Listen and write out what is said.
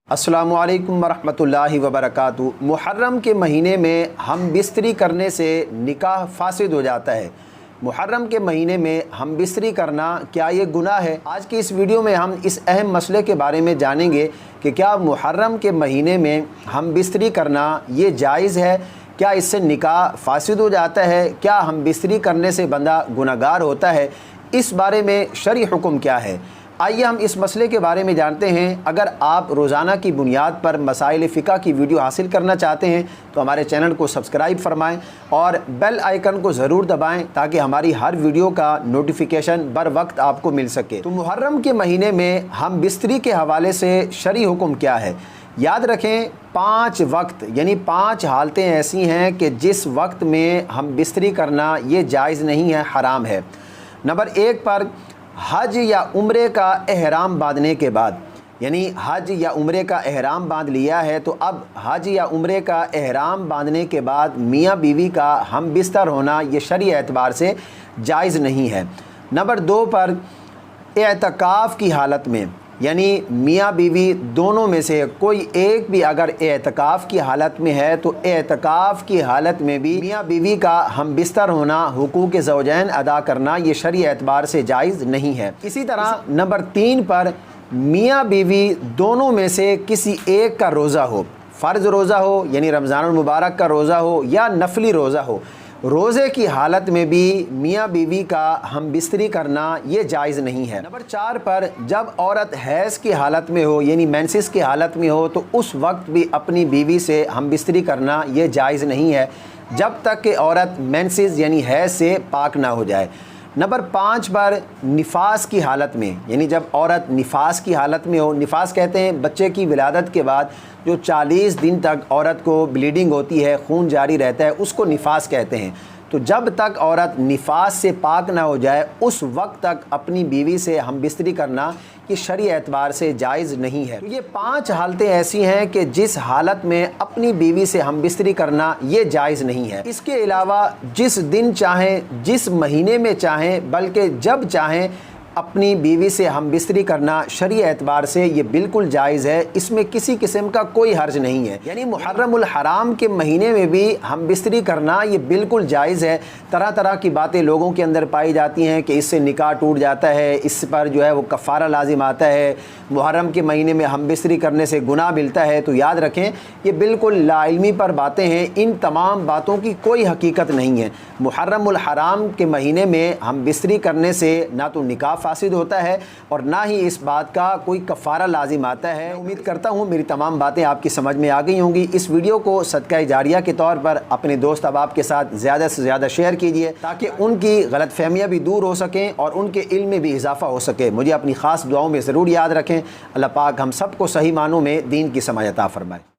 अस्सलामु अलैकुम वरहमतुल्लाहि वबरकातुहू। मुहर्रम के महीने में हम बिस्तरी करने से निकाह फासिद हो जाता है। मुहर्रम के महीने में हम बिस्तरी करना क्या ये गुनाह है? आज की इस वीडियो में हम इस अहम मसले के बारे में जानेंगे कि क्या मुहर्रम के महीने में हम बिस्तरी करना ये जायज़ है? क्या इससे निकाह फासिद हो जाता है? क्या हम बिस्तरी करने से बंदा गुनहगार होता है? इस बारे में शरई हुक्म क्या है? आइए हम इस मसले के बारे में जानते हैं। अगर आप रोज़ाना की बुनियाद पर मसाइल फ़िक़्ह की वीडियो हासिल करना चाहते हैं तो हमारे चैनल को सब्सक्राइब फरमाएं और बेल आइकन को ज़रूर दबाएं ताकि हमारी हर वीडियो का नोटिफिकेशन बर वक्त आपको मिल सके। तो मुहर्रम के महीने में हम बिस्तरी के हवाले से शरई हुक्म क्या है? याद रखें, 5 वक्त यानी 5 हालतें ऐसी हैं कि जिस वक्त में हम बिस्तरी करना ये जायज़ नहीं है, हराम है। नंबर 1 पर हज या उम्रे का एहराम बांधने के बाद, यानी हज या उम्रे का एहराम बांध लिया है तो अब हज या उम्रे का एहराम बांधने के बाद मियाँ बीवी का हम बिस्तर होना ये शरई एतबार से जायज़ नहीं है। नंबर 2 पर एतकाफ़ की हालत में, यानी मियाँ बीवी दोनों में से कोई एक भी अगर एतकाफ़ की हालत में है तो एतकाफ़ की हालत में भी मियाँ बीवी का हम बिस्तर होना, हुकूक़ ज़ौजैन अदा करना ये शरई एतबार से जायज़ नहीं है। इसी तरह नंबर 3 पर मियाँ बीवी दोनों में से किसी एक का रोज़ा हो, फ़र्ज़ रोज़ा हो यानी रमज़ानुल मुबारक का रोज़ा हो या नफली रोज़ा हो, रोज़े की हालत में भी मियाँ बीवी का हम बिस्तरी करना ये जायज़ नहीं है। नंबर 4 पर जब औरत हैज़ की हालत में हो यानी मेंसेस की हालत में हो तो उस वक्त भी अपनी बीवी से हम बिस्तरी करना ये जायज़ नहीं है जब तक कि औरत मेंसेस यानी हैज़ से पाक ना हो जाए। नंबर 5 पर निफास की हालत में, यानी जब औरत निफास की हालत में हो, निफास कहते हैं बच्चे की विलादत के बाद जो 40 दिन तक औरत को ब्लीडिंग होती है, खून जारी रहता है, उसको निफास कहते हैं। तो जब तक औरत निफास से पाक ना हो जाए उस वक्त तक अपनी बीवी से हम बिस्तरी करना ये शरई एतबार से जायज़ नहीं है। तो ये 5 हालतें ऐसी हैं कि जिस हालत में अपनी बीवी से हम बिस्तरी करना ये जायज़ नहीं है। इसके अलावा जिस दिन चाहें, जिस महीने में चाहें, बल्कि जब चाहें अपनी बीवी से हम बिस्तरी करना शरई एतबार से ये बिल्कुल जायज़ है। इसमें किसी किस्म का कोई हर्ज नहीं है। यानी मुहर्रमुल हराम के महीने में भी हम बिस्तरी करना ये बिल्कुल जायज़ है। तरह तरह की बातें लोगों के अंदर पाई जाती हैं कि इससे निकाह टूट जाता है, इस पर जो है वो कफ़ारा लाजिम आता है, मुहर्रम के महीने में हम बिस्तरी करने से गुनाह मिलता है। तो याद रखें, ये बिल्कुल लाइल्मी पर बातें हैं। इन तमाम बातों की कोई हकीकत नहीं है। मुहर्रमुल हराम के महीने में हम बिस्तरी करने से ना तो निकाह फासिद होता है और ना ही इस बात का कोई कफ़ारा लाजिम आता है। उम्मीद करता हूँ मेरी तमाम बातें आपकी समझ में आ गई होंगी। इस वीडियो को सदका जारिया के तौर पर अपने दोस्त अहबाब के साथ ज़्यादा से ज़्यादा शेयर कीजिए ताकि उनकी गलतफहमियाँ भी दूर हो सकें और उनके इल्म में भी इजाफ़ा हो सके। मुझे अपनी ख़ास दुआओं में ज़रूर याद रखें। अल्लाह पाक हम सबको सही मानों में दीन की समझ अता फ़रमाए।